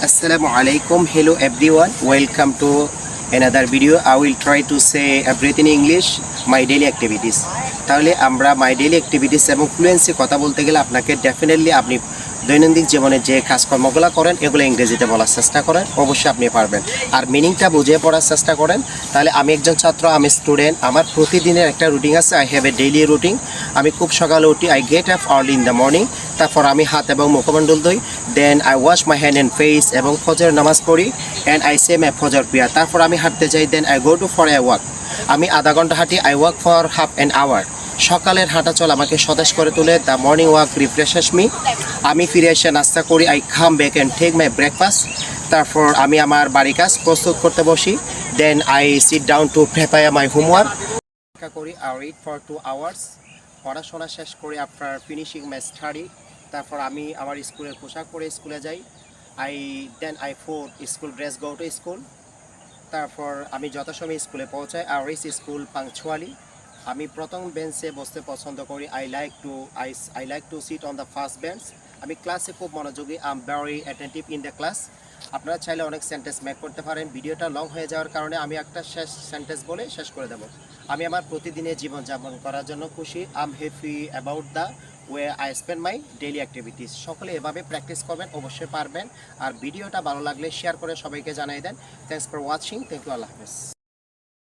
Assalamu alaikum. Hello everyone. Welcome to another video. I will try to say everything in English. My daily activities. তাহলে আমরা my daily activities এবং fluency কথা বলতে গেলে আপনাকে definitely আপনি দৈনন্দিন জীবনে যে কাজকর্মগুলো করেন এগুলো ইংরেজিতে বলার চেষ্টা করেন, অবশ্যই আপনি পারবেন। আর মিনিংটা বুঝে পড়ার চেষ্টা করেন। তাহলে আমি একজন ছাত্র, আমি স্টুডেন্ট, আমার প্রতিদিনের একটা রুটিন আছে। I have a daily routine. আমি খুব সকালে উঠি, I get up early in the morning. তারপর আমি হাত এবং মুখমণ্ডল ধুই, then I wash my hand and face এবং ফজর নামাজ পড়ি অ্যান্ড আই সে মাই ফজর প্রিয়ার। তারপর আমি হাঁটতে যাই, then I go to for a walk. আমি আধা ঘন্টা হাঁটি, I walk for half an hour. সকালের হাঁটা চল আমাকে সতেজ করে তোলে। The morning walk refreshes me. আমি ফিরে এসে নাস্তা করি, I come back and take my breakfast. তারপর আমি আমার বাড়ি কাজ প্রস্তুত করতে বসি, then I sit down to prepare my homework করি। I read for 2 hours. পড়াশোনা শেষ করে আফটার ফিনিশিং মাই স্টাডি, তারপর আমি আমার স্কুলের পোশাক পরে স্কুলে যাই। I put school dress, go to school. তারপর আমি যথাসময়ে স্কুলে পৌঁছাই। I reach school punctually. আমি প্রথম বেঞ্চে বসতে পছন্দ করি। I like to sit on the first bench. আমি ক্লাসে খুব মনোযোগী। I am very attentive in the class. আপনারা চাইলে অনেক সেন্টেন্স মেক করতে পারেন। ভিডিওটা লং হয়ে যাওয়ার কারণে আমি একটা সেন্টেন্স বলে শেষ করে দেবো। আমি আমার প্রতিদিনের জীবনযাপন করার জন্য খুশি। I am happy about the way I spend my daily activities. সকলে এভাবে প্র্যাকটিস করবেন, অবশ্যই পারবেন। আর ভিডিওটা ভালো লাগলে শেয়ার করে সবাইকে জানিয়ে দেন। Thanks for watching. Thank you. আল্লাহ হাফেজ।